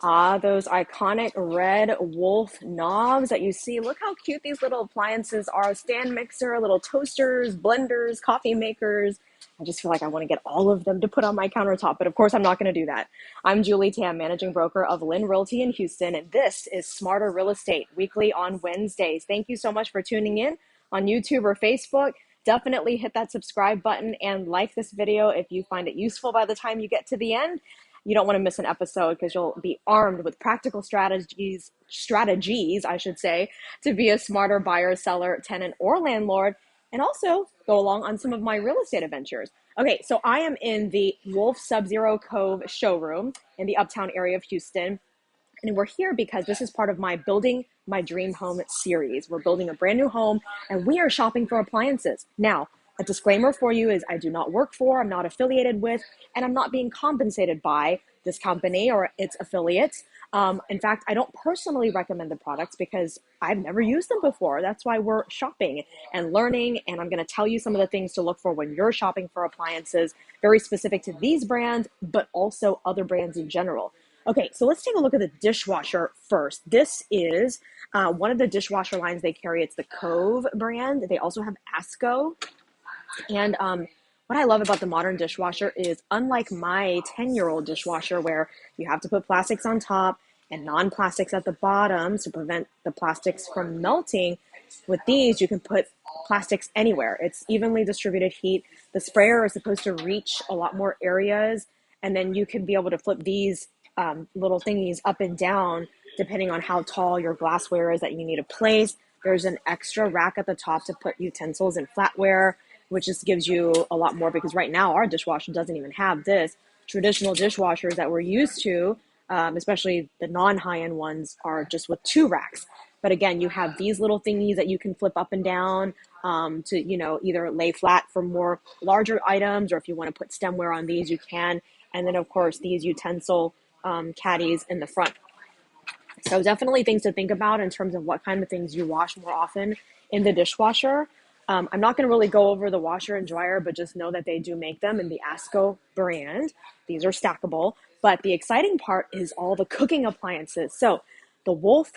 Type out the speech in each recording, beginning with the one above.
Ah, those iconic red wolf knobs that you see. Look how cute these little appliances are. Stand mixer, little toasters, blenders, coffee makers. I just feel like I want to get all of them to put on my countertop, but of course I'm not going to do that. I'm Julie Tam, managing broker of LYN Realty in Houston, and this is Smarter Real Estate, weekly on Wednesdays. Thank you so much for tuning in on YouTube or Facebook. Definitely hit that subscribe button and like this video if you find it useful by the time you get to the end. You don't want to miss an episode because you'll be armed with practical strategies, I should say, to be a smarter buyer, seller, tenant, or landlord, and also go along on some of my real estate adventures. Okay, so I am in the Wolf Sub-Zero Cove showroom in the uptown area of Houston. And we're here because this is part of my Building My Dream Home series. We're building a brand new home and we are shopping for appliances. Now, a disclaimer for you is I do not work for, I'm not affiliated with, and I'm not being compensated by this company or its affiliates. In fact, I don't personally recommend the products because I've never used them before. That's why we're shopping and learning, and I'm going to tell you some of the things to look for when you're shopping for appliances, very specific to these brands, but also other brands in general. Okay, so let's take a look at the dishwasher first. This is one of the dishwasher lines they carry. It's the Cove brand. They also have Asko. And what I love about the modern dishwasher is, unlike my 10-year-old dishwasher where you have to put plastics on top and non-plastics at the bottom to prevent the plastics from melting, with these you can put plastics anywhere. It's evenly distributed heat. The sprayer is supposed to reach a lot more areas, and then you can be able to flip these little thingies up and down depending on how tall your glassware is that you need to place. There's an extra rack at the top to put utensils and flatware, which just gives you a lot more, because right now our dishwasher doesn't even have this. Traditional dishwashers that we're used to, especially the non-high-end ones, are just with two racks. But again, you have these little thingies that you can flip up and down to, either lay flat for more larger items, or if you want to put stemware on these, you can. And then of course these utensil caddies in the front. So definitely things to think about in terms of what kind of things you wash more often in the dishwasher. I'm not going to really go over the washer and dryer, but just know that they do make them in the Asko brand. These are stackable. But the exciting part is all the cooking appliances. So the Wolf,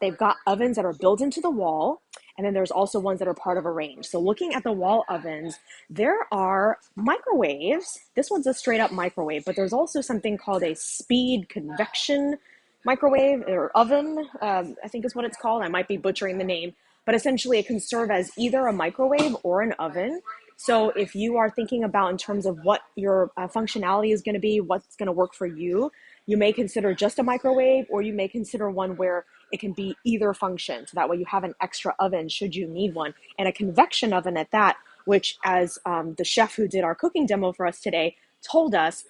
they've got ovens that are built into the wall. And then there's also ones that are part of a range. So looking at the wall ovens, there are microwaves. This one's a straight up microwave, but there's also something called a speed convection microwave or oven, I think is what it's called. I might be butchering the name, but essentially it can serve as either a microwave or an oven. So if you are thinking about in terms of what your functionality is going to be, what's going to work for you, you may consider just a microwave, or you may consider one where it can be either function. So that way you have an extra oven should you need one, and a convection oven at that, which as the chef who did our cooking demo for us today told us,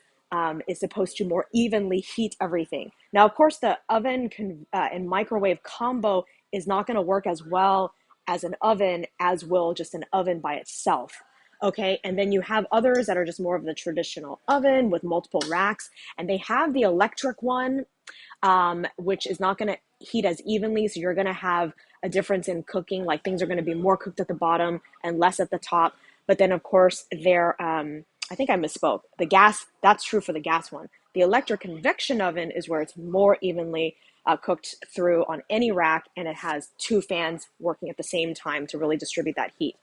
is supposed to more evenly heat everything. Now, of course, the oven and microwave combo is not going to work as well as an oven as will just an oven by itself. Okay, and then you have others that are just more of the traditional oven with multiple racks, and they have the electric one, which is not going to heat as evenly, so you're going to have a difference in cooking, like things are going to be more cooked at the bottom and less at the top. But then, of course, I think I misspoke. The gas, that's true for the gas one. The electric convection oven is where it's more evenly cooked through on any rack, and it has two fans working at the same time to really distribute that heat.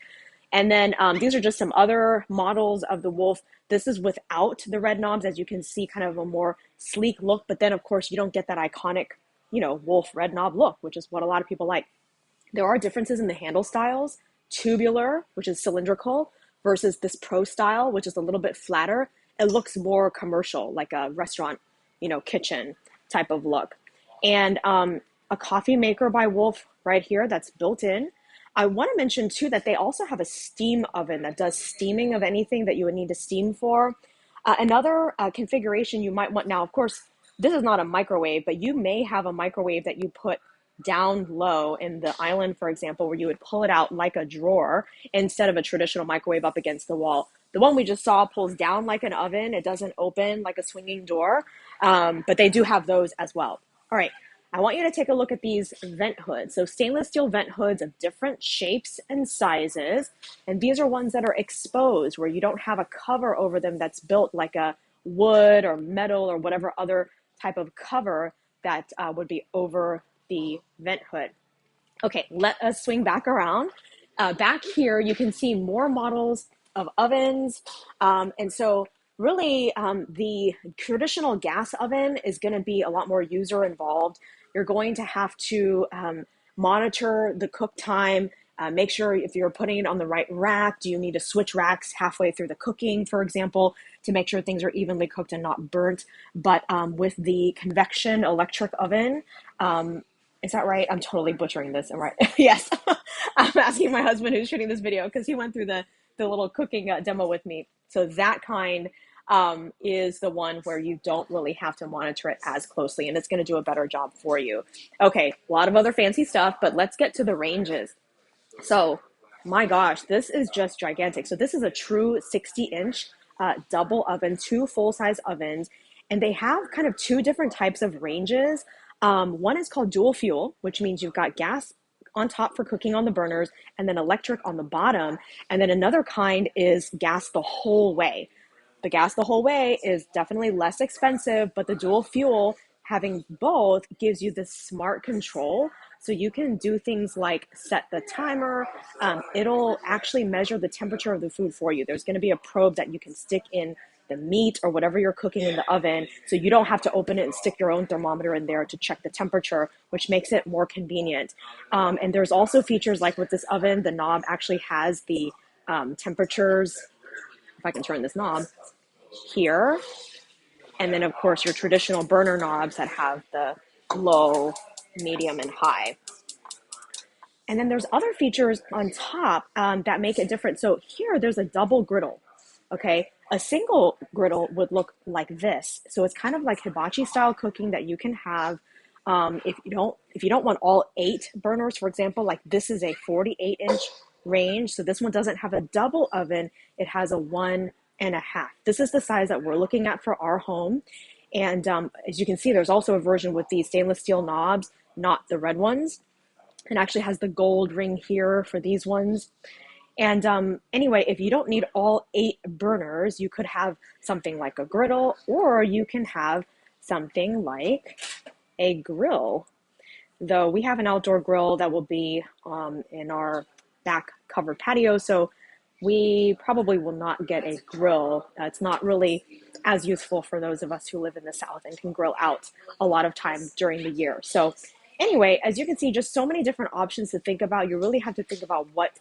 And then these are just some other models of the Wolf. This is without the red knobs, as you can see, kind of a more sleek look. But then, of course, you don't get that iconic, Wolf red knob look, which is what a lot of people like. There are differences in the handle styles. Tubular, which is cylindrical, versus this Pro style, which is a little bit flatter. It looks more commercial, like a restaurant, kitchen type of look. And a coffee maker by Wolf right here that's built in. I want to mention too that they also have a steam oven that does steaming of anything that you would need to steam for. Another configuration you might want, now of course, this is not a microwave, but you may have a microwave that you put down low in the island, for example, where you would pull it out like a drawer instead of a traditional microwave up against the wall. The one we just saw pulls down like an oven. It doesn't open like a swinging door, but they do have those as well. All right. I want you to take a look at these vent hoods. So stainless steel vent hoods of different shapes and sizes. And these are ones that are exposed, where you don't have a cover over them that's built like a wood or metal or whatever other type of cover that would be over the vent hood. Okay, let us swing back around. Back here, you can see more models of ovens. And so really the traditional gas oven is going to be a lot more user involved. You're going to have to monitor the cook time, make sure if you're putting it on the right rack, do you need to switch racks halfway through the cooking, for example, to make sure things are evenly cooked and not burnt. But with the convection electric oven, is that right? I'm totally butchering this. Am I right? Yes. I'm asking my husband who's shooting this video because he went through the little cooking demo with me. So that kind is the one where you don't really have to monitor it as closely, and it's going to do a better job for you. Okay, a lot of other fancy stuff, but let's get to the ranges. So my gosh, this is just gigantic. So this is a true 60-inch double oven, two full-size ovens, and they have kind of two different types of ranges. One is called dual fuel, which means you've got gas on top for cooking on the burners and then electric on the bottom. And then another kind is gas the whole way. The gas the whole way is definitely less expensive, but the dual fuel, having both, gives you this smart control. So you can do things like set the timer. It'll actually measure the temperature of the food for you. There's going to be a probe that you can stick in the meat or whatever you're cooking in the oven, so you don't have to open it and stick your own thermometer in there to check the temperature, which makes it more convenient. And there's also features like with this oven, the knob actually has the temperatures. If I can turn this knob here, and then of course your traditional burner knobs that have the low, medium, and high. And then there's other features on top that make it different. So here there's a double griddle. Okay, a single griddle would look like this. So it's kind of like hibachi style cooking that you can have if you don't want all 8 burners, for example. Like this is a 48-inch range, so this one doesn't have a double oven. It has a 1.5. This is the size that we're looking at for our home. And as you can see, there's also a version with these stainless steel knobs, not the red ones. It actually has the gold ring here for these ones. And anyway, if you don't need all 8 burners, you could have something like a griddle, or you can have something like a grill. Though we have an outdoor grill that will be in our back covered patio, so we probably will not get a grill. It's not really as useful for those of us who live in the South and can grill out a lot of time during the year. So anyway, as you can see, just so many different options to think about. You really have to think about what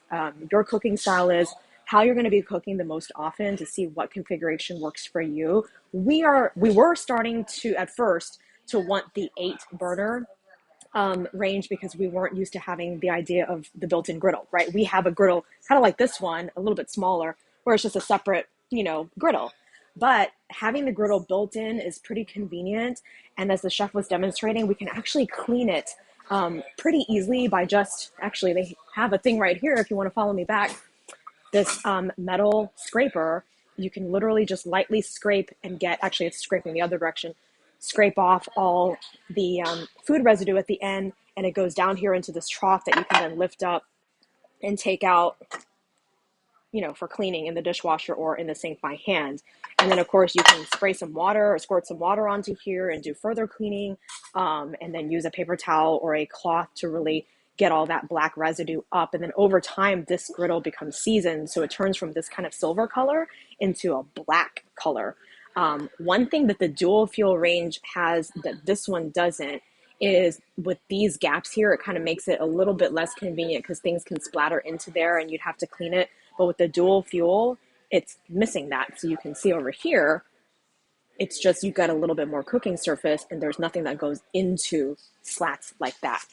your cooking style is, how you're going to be cooking the most often to see what configuration works for you. We were starting to, at first, to want the 8 burner range because we weren't used to having the idea of the built-in griddle, right? We have a griddle kind of like this one, a little bit smaller, where it's just a separate, griddle. But having the griddle built in is pretty convenient. And as the chef was demonstrating, we can actually clean it pretty easily by actually, they have a thing right here if you want to follow me back, this metal scraper. You can literally just lightly scrape and actually it's scraping the other direction, scrape off all the food residue at the end, and it goes down here into this trough that you can then lift up and take out, for cleaning in the dishwasher or in the sink by hand. And then of course you can spray some water or squirt some water onto here and do further cleaning, and then use a paper towel or a cloth to really get all that black residue up. And then over time, this griddle becomes seasoned, so it turns from this kind of silver color into a black color. One thing that the dual fuel range has that this one doesn't is with these gaps here, it kind of makes it a little bit less convenient because things can splatter into there and you'd have to clean it. But with the dual fuel, it's missing that. So you can see over here, it's just you've got a little bit more cooking surface and there's nothing that goes into slats like that.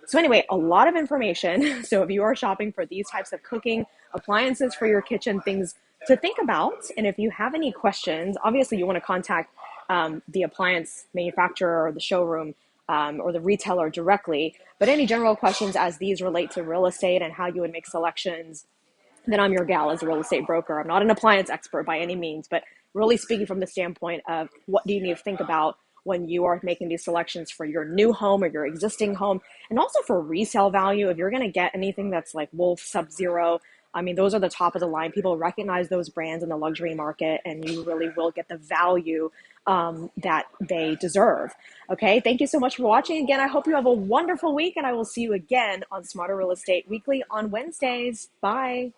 So anyway, a lot of information. So if you are shopping for these types of cooking appliances for your kitchen, things to think about. And if you have any questions, obviously you want to contact the appliance manufacturer or the showroom or the retailer directly. But any general questions as these relate to real estate and how you would make selections, then I'm your gal as a real estate broker. I'm not an appliance expert by any means, but really speaking from the standpoint of what do you need to think about when you are making these selections for your new home or your existing home, and also for resale value. If you're going to get anything that's like Wolf, Sub-Zero, I mean, those are the top of the line. People recognize those brands in the luxury market, and you really will get the value that they deserve. Okay, thank you so much for watching. Again, I hope you have a wonderful week, and I will see you again on Smarter Real Estate Weekly on Wednesdays. Bye.